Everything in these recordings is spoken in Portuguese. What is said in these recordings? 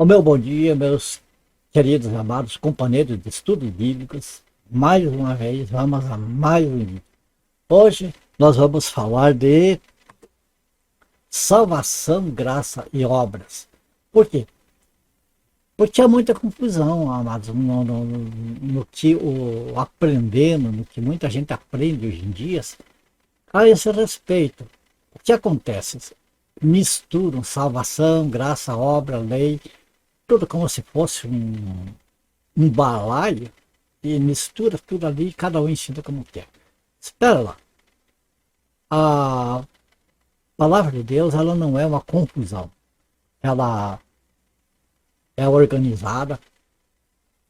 O meu bom dia, meus queridos amados companheiros de estudos bíblicos. Mais uma vez, vamos a mais um vídeo. Hoje nós vamos falar de salvação, graça e obras. Por quê? Porque há muita confusão, amados, no que aprendemos, no que muita gente aprende hoje em dia, a esse respeito. O que acontece? Misturam salvação, graça, obra, lei, tudo como se fosse um balaio, e mistura tudo ali, cada um ensina como quer. Espera lá. A palavra de Deus, ela não é uma confusão. Ela é organizada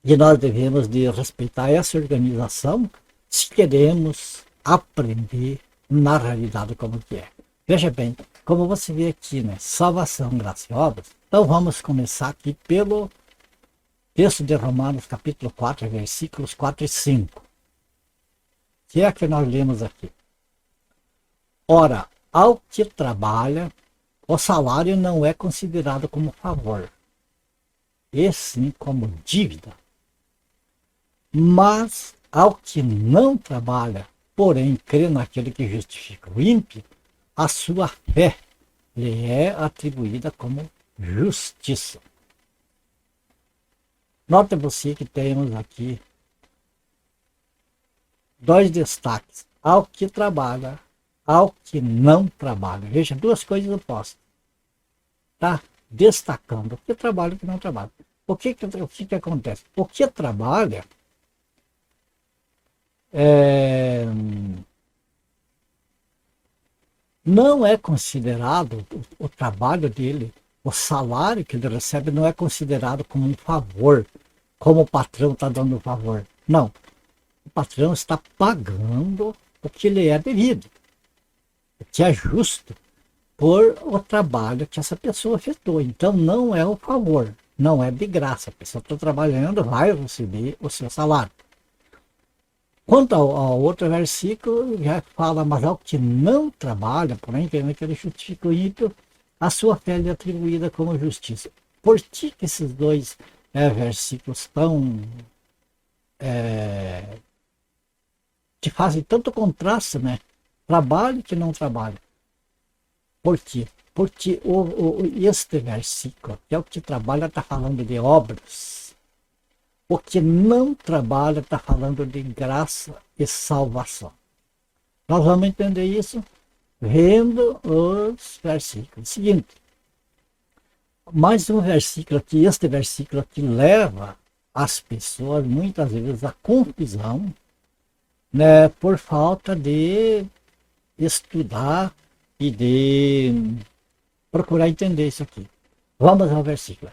e nós devemos de respeitar essa organização se queremos aprender na realidade como que é. Veja bem, como você vê aqui, né? Salvação, graça e obras. Então vamos começar aqui pelo texto de Romanos capítulo 4, versículos 4 e 5. Que é que nós lemos aqui. Ora, ao que trabalha, o salário não é considerado como favor, e sim como dívida. Mas ao que não trabalha, porém crê naquele que justifica o ímpio, a sua fé lhe é atribuída como justiça. Nota você que temos aqui dois destaques: ao que trabalha, ao que não trabalha. Veja, duas coisas opostas. Tá destacando o que trabalha e o que não trabalha. O que acontece? O que trabalha não é considerado, o trabalho dele, o salário que ele recebe não é considerado como um favor, como o patrão está dando um favor. Não, o patrão está pagando o que lhe é devido, o que é justo por o trabalho que essa pessoa efetuou. Então não é um favor, não é de graça. A pessoa está trabalhando, vai receber o seu salário. Quanto ao outro versículo, já fala, mas ao que não trabalha, porém, que ele justifica o ímpio, a sua fé é atribuída como justiça. Por que esses dois versículos tão que fazem tanto contraste, né? Trabalho que não trabalha. Por quê? Porque este versículo, que é o que trabalha, está falando de obras. O que não trabalha está falando de graça e salvação. Nós vamos entender isso vendo os versículos. Seguinte, mais um versículo aqui, este versículo aqui leva as pessoas muitas vezes à confusão, né, por falta de estudar e de procurar entender isso aqui. Vamos ao versículo.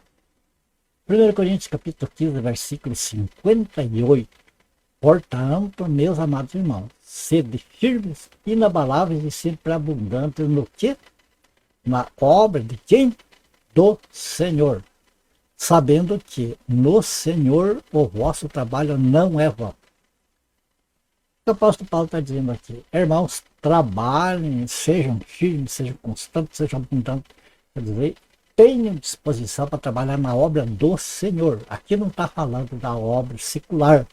1 Coríntios capítulo 15, versículo 58. Portanto, meus amados irmãos, sede firmes, inabaláveis e sempre abundantes no que? Na obra de quem? Do Senhor. Sabendo que no Senhor o vosso trabalho não é vão. O apóstolo Paulo está dizendo aqui: irmãos, trabalhem, sejam firmes, sejam constantes, sejam abundantes. Quer dizer, tenham disposição para trabalhar na obra do Senhor. Aqui não está falando da obra secular,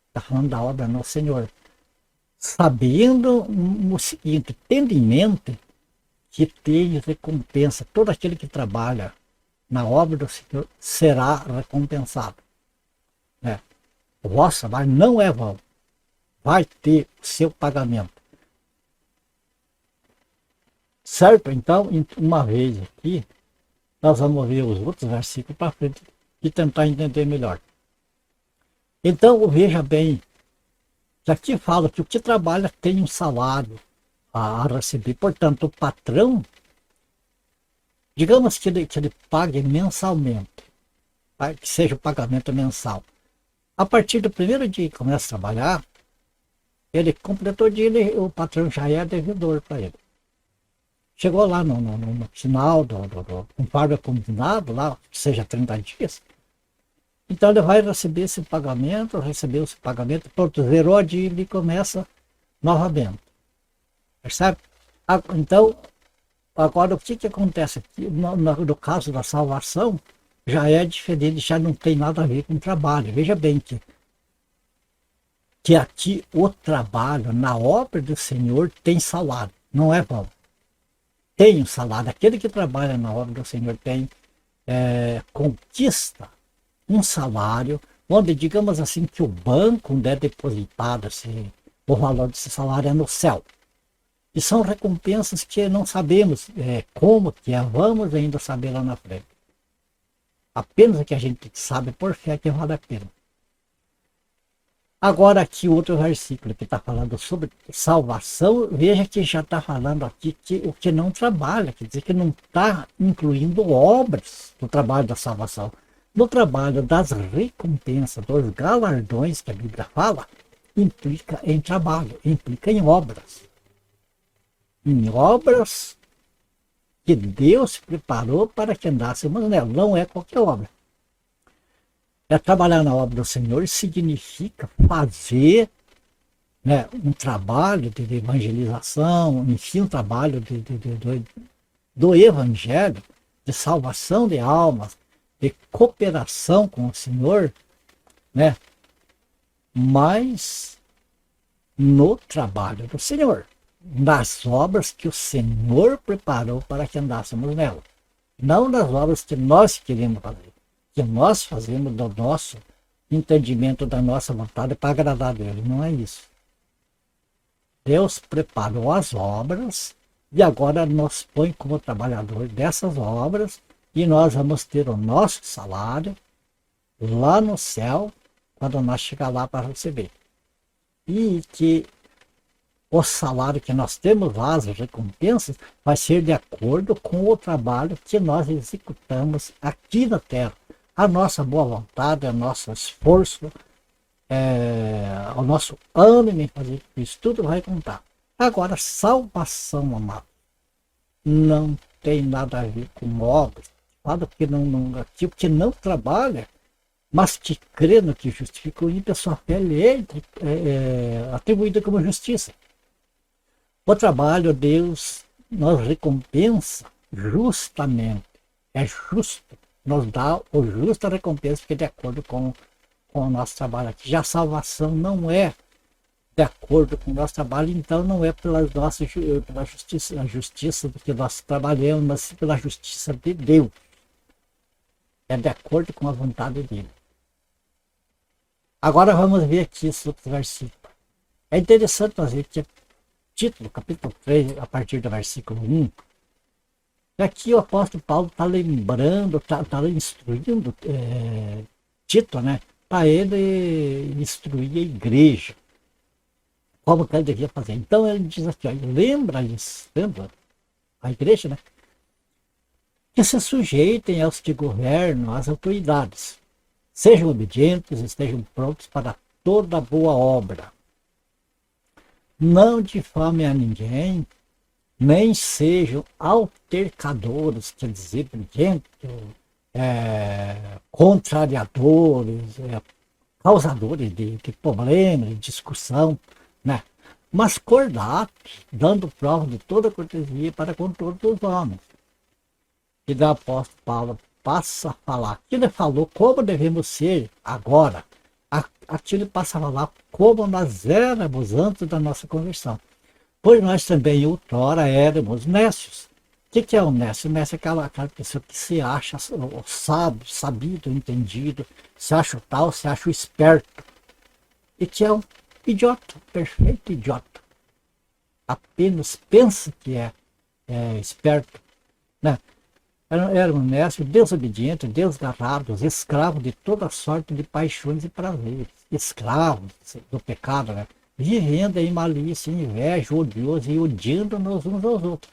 está falando da obra no Senhor. Sabendo o seguinte, tendo em mente que tem recompensa, todo aquele que trabalha na obra do Senhor será recompensado. O vosso trabalho não é vão, vai ter o seu pagamento. Certo? Então, uma vez aqui, nós vamos ver os outros versículos para frente e tentar entender melhor. Então, veja bem, que aqui fala que o que trabalha tem um salário a receber. Portanto, o patrão, digamos que ele pague mensalmente, tá? Que seja o pagamento mensal. A partir do primeiro dia que começa a trabalhar, ele completou o dia, o patrão já é devedor para ele. Chegou lá no final conforme combinado, lá, que seja 30 dias, então ele vai receber esse pagamento, pronto, zerou a dívida e começa novamente. Percebe? Então, agora o que acontece aqui, no caso da salvação, já é diferente, já não tem nada a ver com trabalho. Veja bem que aqui o trabalho na obra do Senhor tem salário, não é bom. Tem um salário, aquele que trabalha na obra do Senhor tem, conquista um salário, onde digamos assim que o banco onde é depositado o valor desse salário é no céu. E são recompensas que não sabemos como que é, vamos ainda saber lá na frente. Apenas o que a gente sabe por fé que vale a pena. Agora aqui outro versículo que está falando sobre salvação, veja que já está falando aqui que o que não trabalha, quer dizer que não está incluindo obras no trabalho da salvação. No trabalho das recompensas, dos galardões que a Bíblia fala, implica em trabalho, implica em obras. Em obras que Deus preparou para que andássemos nela, não é qualquer obra. Trabalhar na obra do Senhor significa fazer, né, um trabalho de evangelização, enfim, um trabalho do evangelho, de salvação de almas, de cooperação com o Senhor, né, mas no trabalho do Senhor, nas obras que o Senhor preparou para que andássemos nela, não nas obras que nós queremos fazer, que nós fazemos do nosso entendimento, da nossa vontade para agradar a Deus. Não é isso. Deus preparou as obras e agora nos põe como trabalhador dessas obras e nós vamos ter o nosso salário lá no céu quando nós chegar lá para receber. E que o salário que nós temos lá, as recompensas, vai ser de acordo com o trabalho que nós executamos aqui na terra. A nossa boa vontade, o nosso esforço, o nosso ânimo em fazer isso, tudo vai contar. Agora, salvação, amado, não tem nada a ver com obras. Fala que tipo que não trabalha, mas que crê no que justifica o ímpio, a sua fé é atribuída como justiça. O trabalho, Deus nos recompensa justamente, é justo, nos dá o justa recompensa que é de acordo com o nosso trabalho aqui. Já a salvação não é de acordo com o nosso trabalho, então não é pela justiça, a justiça do que nós trabalhamos, mas pela justiça de Deus. É de acordo com a vontade dele. Agora vamos ver aqui esse outro versículo. É interessante nós ver que título, capítulo 3, a partir do versículo 1, e aqui o apóstolo Paulo está lembrando, está instruindo Tito, né, para ele instruir a igreja, como que ele devia fazer. Então ele diz aqui, ó, lembra a igreja, né, que se sujeitem aos que governam, às autoridades, sejam obedientes, estejam prontos para toda boa obra. Não difamem a ninguém, nem sejam altercadores, quer dizer, briguentos, contrariadores, causadores de problemas, de discussão, né? Mas cordatos, dando prova de toda cortesia para com todos os homens. E da apóstolo Paulo passa a falar, que ele falou como devemos ser agora. Aqui ele passa a falar como nós éramos antes da nossa conversão. Pois nós também outrora éramos nécios. O que é o nécio? O nécio é aquela pessoa que se acha sábio, sabido, entendido, se acha o tal, se acha o esperto. E que é um idiota, perfeito idiota. Apenas pensa que é esperto, né? Era um nécio, desobediente, desgarrado, escravo de toda sorte de paixões e prazeres. Escravo do pecado, né? Vivendo em malícia, inveja, odioso e odiando-nos uns aos outros.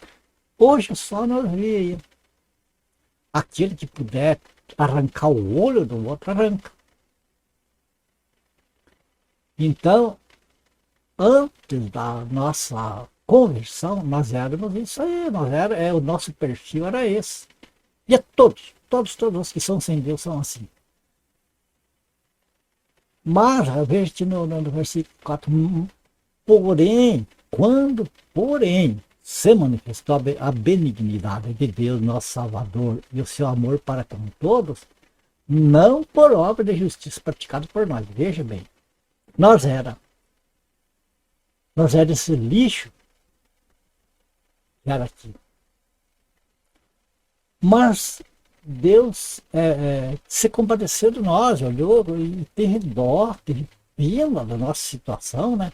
Hoje só nós vemos aquele que puder arrancar o olho do outro, arranca. Então, antes da nossa conversão, nós éramos isso aí, o nosso perfil era esse. E todos os que são sem Deus são assim. Mas, veja que no versículo 4, porém, se manifestou a benignidade de Deus, nosso Salvador, e o seu amor para com todos, não por obra de justiça praticada por nós. Veja bem, nós era esse lixo que era aqui. Mas Deus se compadeceu de nós, olhou e teve dó, teve pena da nossa situação, né?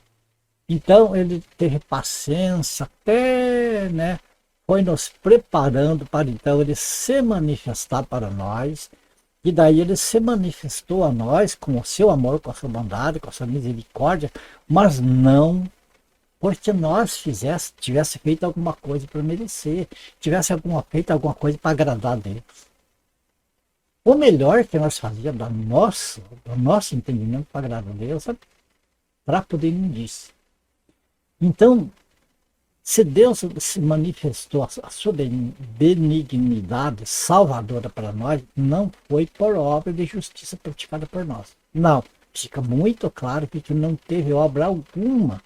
Então ele teve paciência até, né? Foi nos preparando para então ele se manifestar para nós. E daí ele se manifestou a nós com o seu amor, com a sua bondade, com a sua misericórdia, mas não porque nós tivesse feito alguma coisa para merecer, tivesse feito alguma coisa para agradar a Deus. O melhor que nós fazíamos do nosso entendimento para agradar a Deus, para poder imundícia. Então, se Deus se manifestou a sua benignidade salvadora para nós, não foi por obra de justiça praticada por nós. Não, fica muito claro que não teve obra alguma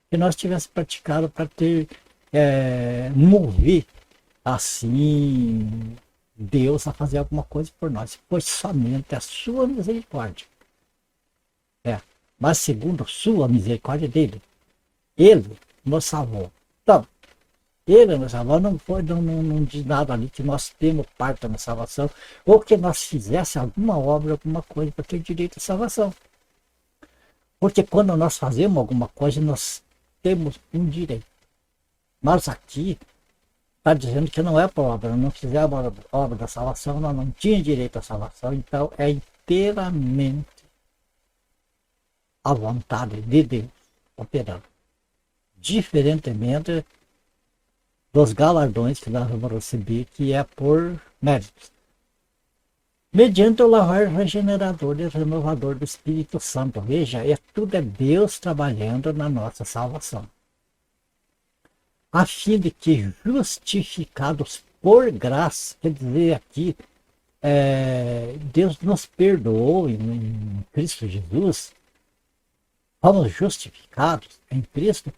que nós tivéssemos praticado para ter mover assim Deus a fazer alguma coisa por nós. Foi somente a sua misericórdia. Mas segundo a sua misericórdia dele, ele nos salvou. Então, ele nos salvou, não diz nada ali que nós temos parte na salvação, ou que nós fizéssemos alguma obra, alguma coisa para ter direito à salvação. Porque quando nós fazemos alguma coisa, nós temos um direito. Mas aqui está dizendo que não é por obra, não fizemos a obra da salvação, nós não tínhamos direito à salvação, então é inteiramente a vontade de Deus operando. Diferentemente dos galardões que nós vamos receber, que é por méritos. Mediante o lavar regenerador e renovador do Espírito Santo. Veja, tudo é Deus trabalhando na nossa salvação. A fim de que, justificados por graça, quer dizer aqui, Deus nos perdoou em Cristo Jesus, fomos justificados em Cristo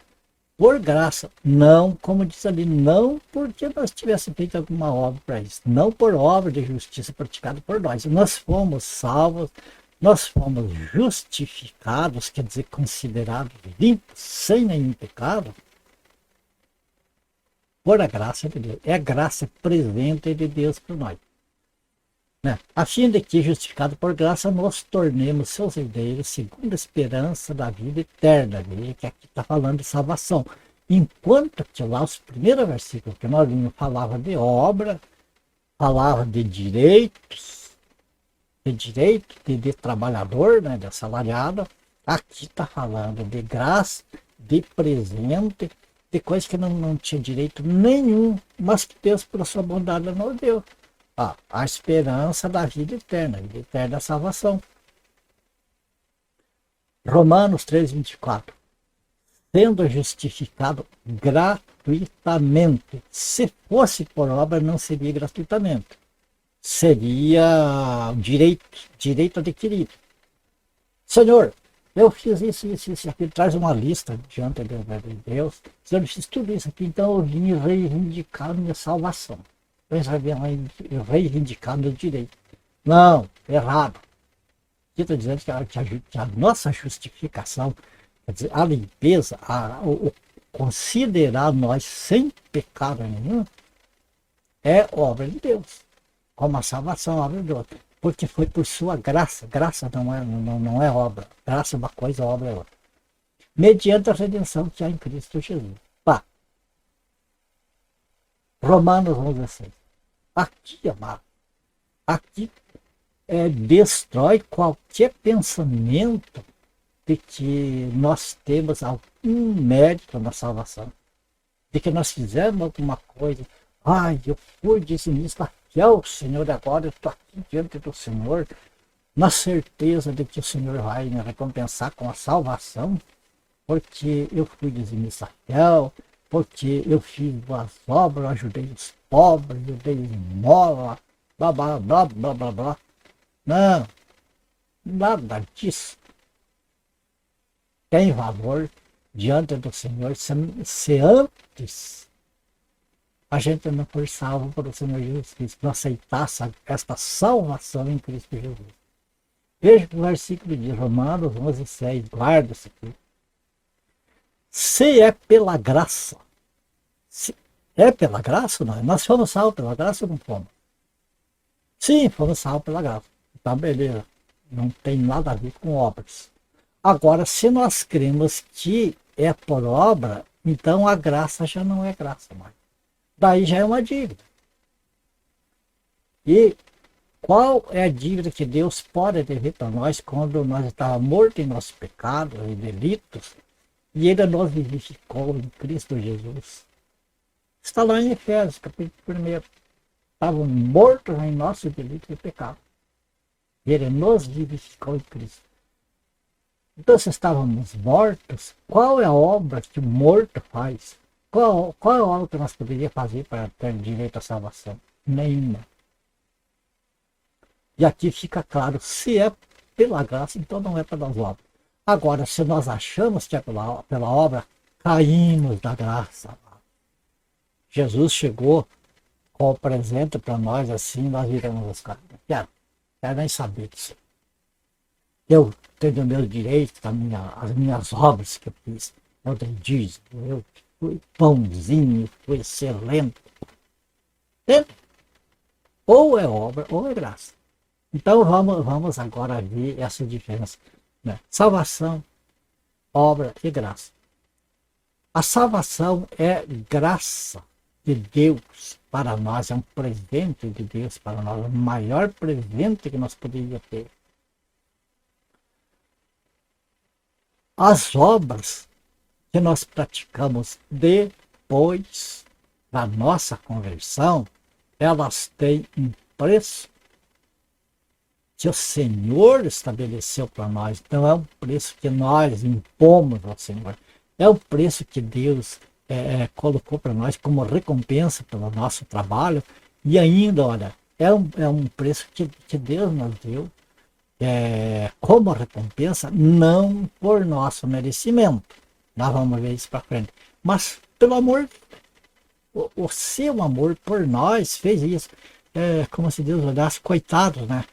por graça, não, como diz ali, não porque nós tivéssemos feito alguma obra para isso, não por obra de justiça praticada por nós. Nós fomos salvos, nós fomos justificados, quer dizer, considerados limpos, sem nenhum pecado, por a graça de Deus. É a graça presente de Deus por nós. A fim de que, justificado por graça, nos tornemos seus herdeiros, segundo a esperança da vida eterna. Veja que aqui está falando de salvação. Enquanto que lá os primeiros versículos que nós vimos falava de obra, falava de direitos, de trabalhador, né, de assalariado, aqui está falando de graça, de presente, de coisa que não tinha direito nenhum, mas que Deus, por sua bondade, nos deu. A esperança da vida eterna da salvação. Romanos 3:24. Sendo justificado gratuitamente. Se fosse por obra, não seria gratuitamente. Seria direito adquirido. Senhor, eu fiz isso aqui. Traz uma lista diante de Deus. Senhor, eu fiz tudo isso aqui, então eu vim reivindicar minha salvação. Eu reivindicar meu direito. Não, errado. Aqui está dizendo que a nossa justificação, quer dizer, a limpeza, o considerar nós sem pecado nenhum, é obra de Deus. Como a salvação é obra de Deus. Porque foi por sua graça. Graça não é obra. Graça é uma coisa, obra é outra. Mediante a redenção que há em Cristo Jesus. Romanos 11:6. Aqui, amado, aqui destrói qualquer pensamento de que nós temos algum mérito na salvação, de que nós fizemos alguma coisa. Eu fui dizimista fiel, Senhor, agora eu estou aqui diante do Senhor, na certeza de que o Senhor vai me recompensar com a salvação, porque eu fui dizimista fiel, porque eu fiz boas obras, ajudei os pobres, ajudei os esmola, blá, blá, blá, blá, blá, blá. Não, nada disso tem valor diante do Senhor se antes a gente não foi salvo por o Senhor Jesus Cristo, não aceitasse esta salvação em Cristo Jesus. Veja que o versículo de Romanos 11:6, guarda isso aqui. Se é pela graça, se é pela graça, nós fomos salvos pela graça ou não fomos? Sim, fomos salvos pela graça. Então, beleza. Não tem nada a ver com obras. Agora, se nós cremos que é por obra, então a graça já não é graça mais. Daí já é uma dívida. E qual é a dívida que Deus pode dever para nós quando nós estávamos mortos em nossos pecados e delitos e Ele nos vivificou em Cristo Jesus? Está lá em Efésios, capítulo 1. Estavam mortos em nossos delitos e pecados. Ele nos vivificou em Cristo. Então, se estávamos mortos, qual é a obra que o morto faz? Qual é a obra que nós poderíamos fazer para ter direito à salvação? Nenhuma. E aqui fica claro, se é pela graça, então não é pelas obras. Agora, se nós achamos que é pela obra, caímos da graça. Jesus chegou com o presente para nós, assim, nós viramos as caras. Quero nem saber disso. Eu tenho meus direitos, as minhas obras que eu fiz. Eu dei dízimo, eu fui pãozinho, fui excelente. Entende? Ou é obra, ou é graça. Então vamos agora ver essa diferença. Né? Salvação, obra e graça. A salvação é graça de Deus para nós, é um presente de Deus para nós, o maior presente que nós poderíamos ter. As obras que nós praticamos depois da nossa conversão, elas têm um preço que o Senhor estabeleceu para nós. Não é um preço que nós impomos ao Senhor. É o preço que Deus colocou para nós como recompensa pelo nosso trabalho. E ainda, olha, é um preço que Deus nos deu como recompensa, não por nosso merecimento. Nós vamos ver isso para frente. Mas pelo amor, o seu amor por nós fez isso. Como se Deus olhasse, coitados, né?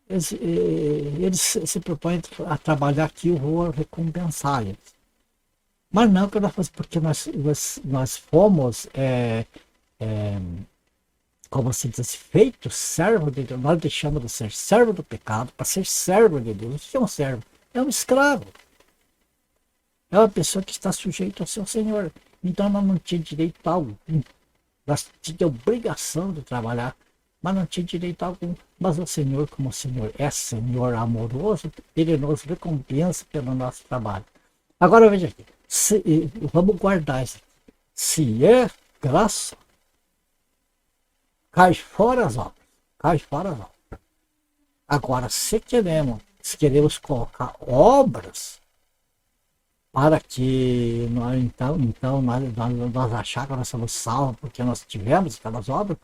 Eles se propõem a trabalhar aqui, eu vou recompensar eles. Mas não que nós fosse, porque nós fomos, como se diz, feitos servo de Deus. Nós deixamos de ser servo do pecado para ser servo de Deus. O que é um servo? É um escravo. É uma pessoa que está sujeita ao seu Senhor. Então nós não tínhamos direito algum. Nós tínhamos obrigação de trabalhar, mas não tinha direito algum. Mas o Senhor, como o Senhor é Senhor amoroso, Ele nos recompensa pelo nosso trabalho. Agora veja aqui, vamos guardar isso. Se é graça, cai fora as obras. Cai fora as obras. Agora, se queremos colocar obras para que nós achar que nós somos salvos porque nós tivemos aquelas obras,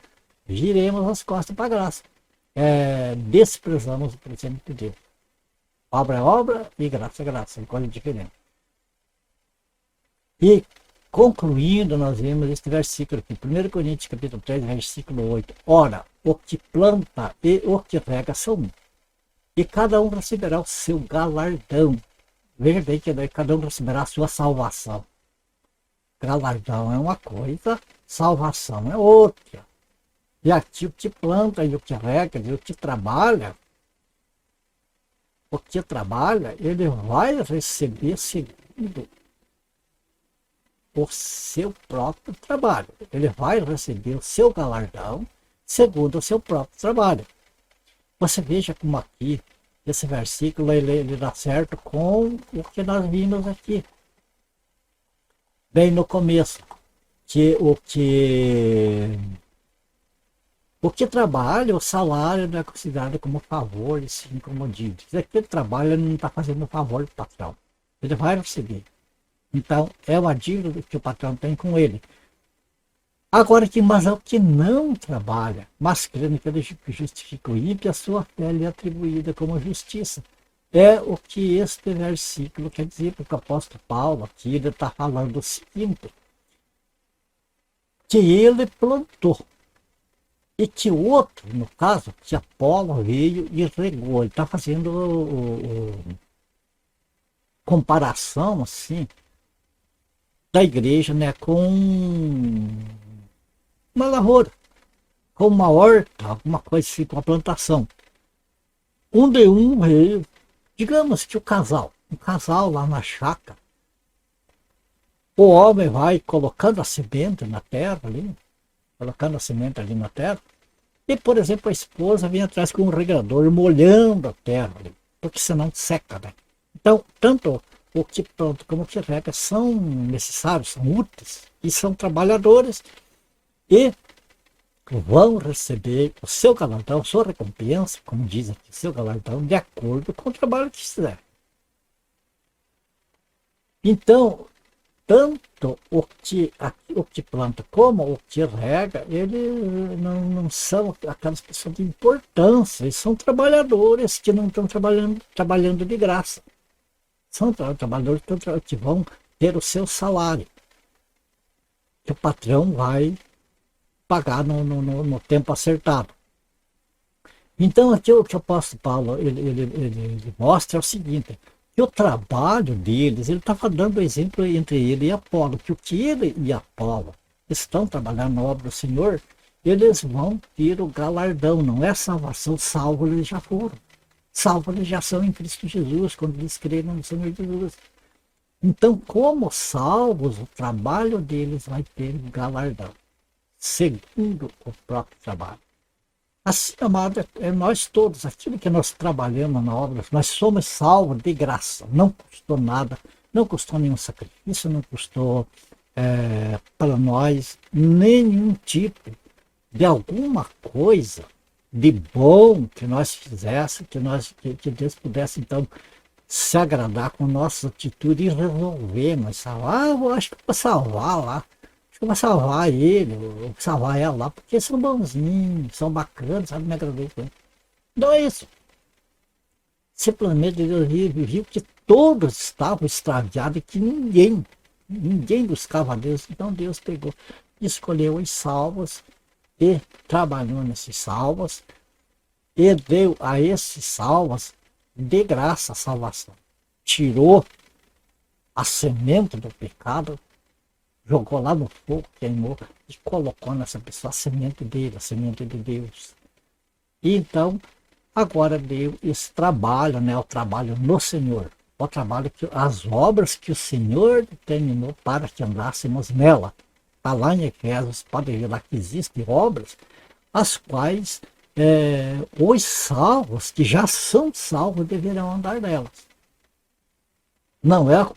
viremos as costas para a graça. Desprezamos o presente de Deus. Obra é obra e graça é graça, é coisa diferente. E, concluindo, nós vemos este versículo aqui, 1 Coríntios capítulo 3, versículo 8. Ora, o que planta e o que rega são um, e cada um receberá o seu galardão. Veja bem que cada um receberá a sua salvação. Galardão é uma coisa, salvação é outra. E aqui o que planta e o que rega e o que trabalha, ele vai receber segundo o seu próprio trabalho. Ele vai receber o seu galardão segundo o seu próprio trabalho. Você veja como aqui, esse versículo, ele dá certo com o que nós vimos aqui. Bem no começo, o que trabalha, o salário não é considerado como favor, e sim como dívida. Se aquele trabalho ele não está fazendo favor para o patrão, ele vai receber. Então, é uma dívida que o patrão tem com ele. Agora, mas é o que não trabalha, mas crendo que ele justifica o ímpio, a sua fé lhe é atribuída como justiça. É o que este versículo quer dizer, porque o apóstolo Paulo aqui ele está falando o seguinte. que ele plantou. E que outro, no caso, que Apolo veio e regou. Ele está fazendo comparação, assim, da igreja, né, com uma lavoura, com uma horta, alguma coisa assim, com uma plantação. Um de um veio, digamos que um casal lá na chácara, o homem vai colocando a semente na terra ali, colocando a semente ali na terra, e, por exemplo, a esposa vem atrás com um regador, molhando a terra ali, porque senão seca, né? Então, tanto o que planta como o que rega são necessários, são úteis, e são trabalhadores, e vão receber o seu galardão, sua recompensa, como diz aqui, seu galardão, de acordo com o trabalho que fizer. Então, tanto o que planta como o que rega, eles não são aquelas pessoas de importância, eles são trabalhadores que não estão trabalhando de graça. São trabalhadores que vão ter o seu salário, que o patrão vai pagar no tempo acertado. Então, aqui o que o apóstolo Paulo ele mostra é o seguinte, que o trabalho deles, ele estava dando exemplo entre ele e Apolo, que o que ele e Apolo estão trabalhando na obra do Senhor, eles vão ter o galardão, não é salvação, salvo eles já foram. Salvo eles já são em Cristo Jesus, quando eles creram no Senhor Jesus. Então, como salvos, o trabalho deles vai ter galardão, segundo o próprio trabalho. Assim, amado, nós todos, aquilo que nós trabalhamos na obra, nós somos salvos de graça. Não custou nada, não custou nenhum sacrifício, não custou para nós nenhum tipo de alguma coisa de bom que nós fizéssemos, que Deus pudesse, então, se agradar com nossa atitude e resolver, mas salvar, eu acho que eu vou salvar lá. Eu vou salvar ele, vou salvar ela lá, porque são bonzinhos, são bacanas, sabe, me agradei com ele. Não é isso. Simplesmente Deus viu que todos estavam extraviados e que ninguém buscava a Deus. Então Deus pegou, escolheu os salvos e trabalhou nesses salvos e deu a esses salvos de graça a salvação. Tirou a semente do pecado, jogou lá no fogo, queimou e colocou nessa pessoa a semente dele, a semente de Deus. E então, agora deu esse trabalho, né, o trabalho no Senhor, o trabalho as obras que o Senhor determinou para que andássemos nela. Está lá em Efésios, pode ver lá que existem obras, as quais os salvos, que já são salvos, deverão andar nelas. Não é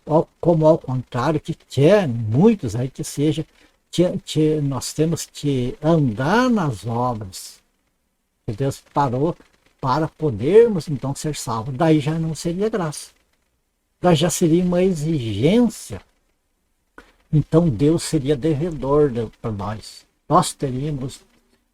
como ao contrário, que quer muitos aí que seja, que nós temos que andar nas obras que Deus parou para podermos então ser salvos. Daí já não seria graça. Daí já seria uma exigência. Então Deus seria devedor para nós.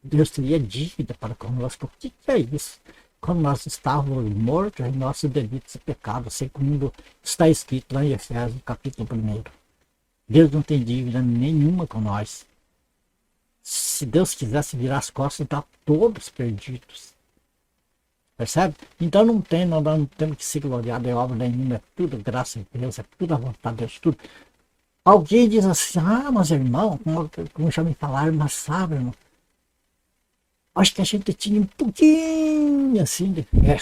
Deus teria dívida para conosco. O que é isso? Quando nós estávamos mortos em nossos delitos e pecados, segundo está escrito lá em Efésios, capítulo 1. Deus não tem dívida nenhuma com nós. Se Deus quisesse virar as costas, está todos perdidos. Percebe? Então não temos que se gloriar de obra nenhuma, é tudo graça de Deus, é tudo a vontade de Deus, tudo. Alguém diz assim, mas irmão, como já me falaram, mas sabe, irmão, acho que a gente tinha um pouquinho assim de fé.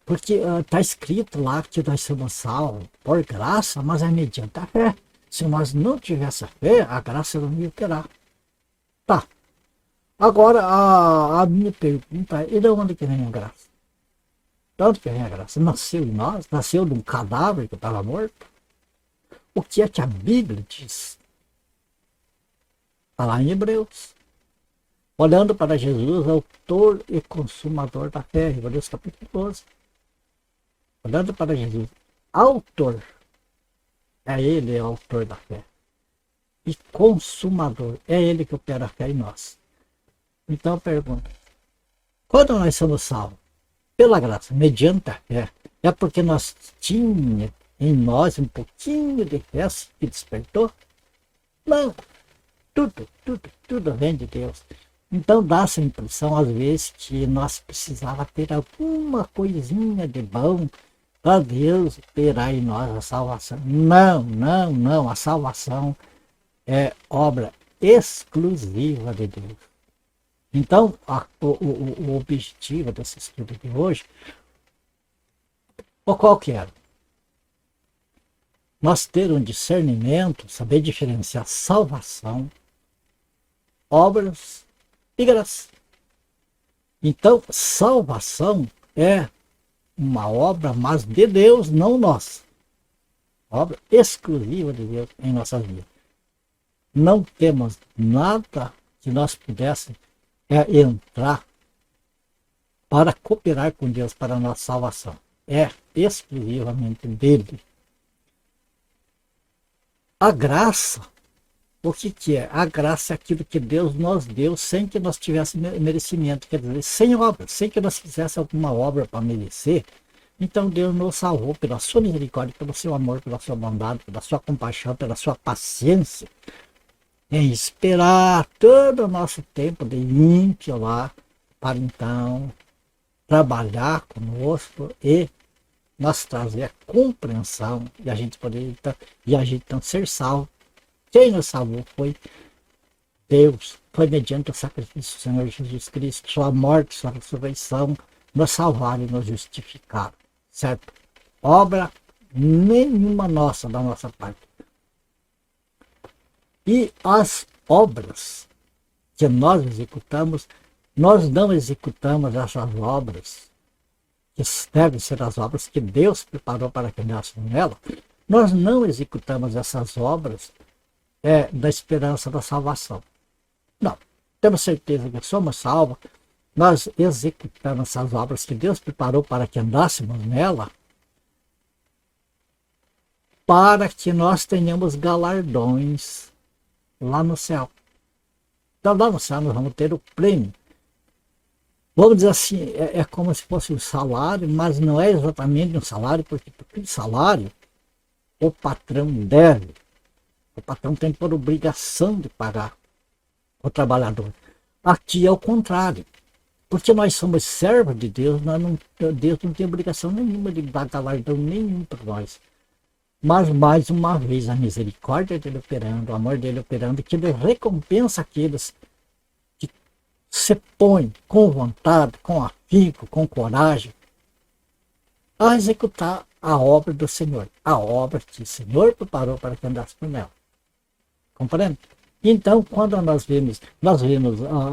Porque está escrito lá que nós somos salvos por graça, mas é mediante a fé. Se nós não tivéssemos fé, a graça não ia operar. Tá. Agora, a minha pergunta é, e de onde que vem a graça? De onde que vem a graça? Nasceu em nós? Nasceu de um cadáver que estava morto? O que é que a Bíblia diz? Está lá em Hebreus. Olhando para Jesus, autor e consumador da fé, Hebreus capítulo 12. Olhando para Jesus, autor, ele é o autor da fé. E consumador, é ele que opera a fé em nós. Então eu pergunto, quando nós somos salvos? Pela graça, mediante a fé, é porque nós tínhamos em nós um pouquinho de fé que despertou? Não. tudo vem de Deus. Então dá essa impressão, às vezes, que nós precisava ter alguma coisinha de bom para Deus ter aí em nós a salvação. Não, não, não. A salvação é obra exclusiva de Deus. Então, o objetivo desse estudo de hoje, ou qual que era? Nós ter um discernimento, saber diferenciar salvação, obras e graça. Então, salvação é uma obra, mas de Deus, não nossa. Obra exclusiva de Deus em nossas vidas. Não temos nada que nós pudéssemos entrar para cooperar com Deus para a nossa salvação. É exclusivamente dele. A graça, o que é? A graça é aquilo que Deus nos deu sem que nós tivéssemos merecimento, quer dizer, sem obra, sem que nós fizéssemos alguma obra para merecer. Então Deus nos salvou pela sua misericórdia, pelo seu amor, pela sua bondade, pela sua compaixão, pela sua paciência, em esperar todo o nosso tempo de ímpio lá, para então trabalhar conosco e nós trazer a compreensão e a gente poder então ser salvo. Quem nos salvou foi Deus, foi mediante o sacrifício do Senhor Jesus Cristo, sua morte, sua ressurreição, nos salvaram e nos justificaram, certo? Obra nenhuma nossa, da nossa parte. E as obras que nós executamos, nós não executamos essas obras, que devem ser as obras que Deus preparou para que nós nela. Nós não executamos essas obras da esperança da salvação. Não, temos certeza que somos salvos, nós executamos essas obras que Deus preparou para que andássemos nela, para que nós tenhamos galardões lá no céu. Então lá no céu nós vamos ter o prêmio. Vamos dizer assim, é como se fosse um salário, mas não é exatamente um salário, porque o salário o patrão deve. O patrão tem por obrigação de pagar o trabalhador. Aqui é o contrário. Porque nós somos servos de Deus, Deus não tem obrigação nenhuma de dar galardão nenhum para nós. Mas mais uma vez a misericórdia dele operando, o amor dele operando, que ele recompensa aqueles que se põem com vontade, com afinco, com coragem, a executar a obra do Senhor. A obra que o Senhor preparou para que andasse por ela. Compreende? Então, quando nós vemos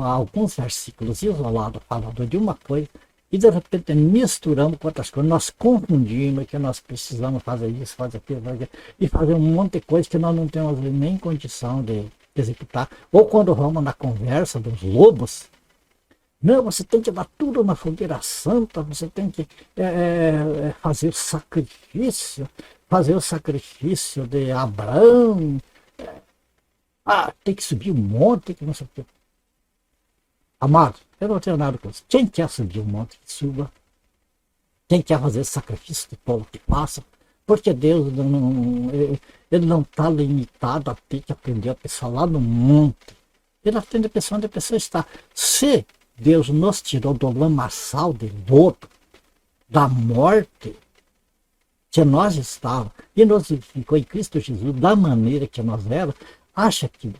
alguns versículos isolados falando de uma coisa, e de repente misturamos com outras coisas, nós confundimos que nós precisamos fazer isso, fazer aquilo, e fazer um monte de coisa que nós não temos nem condição de executar. Ou quando vamos na conversa dos lobos, não, você tem que dar tudo na fogueira santa, você tem que fazer o sacrifício de Abraão, tem que subir um monte, tem que não sei o quê. Amado, eu não tenho nada com isso. Quem quer subir um monte, que suba. Quem quer fazer sacrifício de povo, que faça. Porque Deus ele não está limitado a ter que aprender a pessoa lá no monte. Ele atende a pessoa onde a pessoa está. Se Deus nos tirou do lamaçal de lodo, da morte que nós estávamos, e nos ficou em Cristo Jesus da maneira que nós éramos, acha que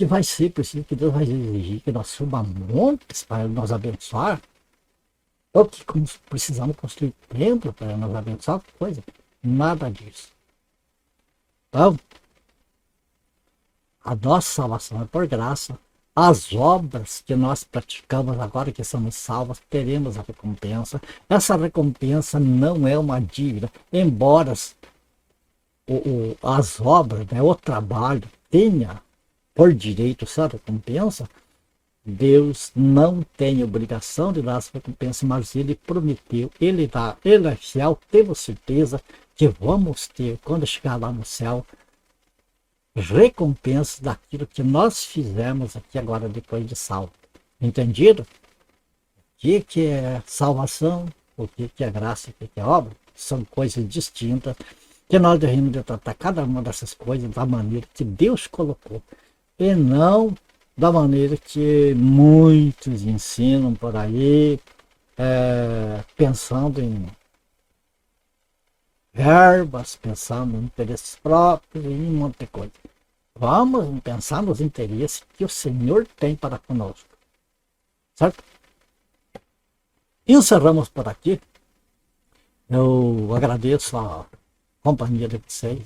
vai ser preciso, que Deus vai exigir que nós subamos montes para nos abençoar? Ou que precisamos construir templo para nos abençoar? Coisa. Nada disso. Então, a nossa salvação é por graça. As obras que nós praticamos agora que somos salvos, teremos a recompensa. Essa recompensa não é uma dívida, embora as obras, né, o trabalho tenha por direito essa recompensa, Deus não tem obrigação de dar essa recompensa, mas Ele prometeu, Ele dá, Ele é fiel, temos certeza que vamos ter, quando chegar lá no céu, recompensas daquilo que nós fizemos aqui agora depois de salvo. Entendido? O que é salvação, o que é graça, o que é obra? São coisas distintas, que nós devemos tratar cada uma dessas coisas da maneira que Deus colocou. e não da maneira que muitos ensinam por aí, pensando em verbas, pensando em interesses próprios e em um monte de coisa. Vamos pensar nos interesses que o Senhor tem para conosco. Certo? Encerramos por aqui. Eu agradeço a companhia de vocês.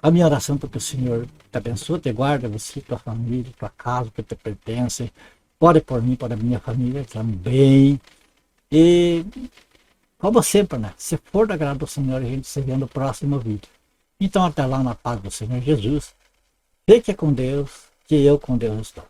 A minha oração para que o Senhor te abençoe, te guarde, você, tua família, tua casa, que te pertence. Ore por mim, para a minha família também. E, como sempre, né? Se for do agrado do Senhor, a gente se vê no próximo vídeo. Então, até lá, na paz do Senhor Jesus. Fique com Deus, que eu com Deus estou.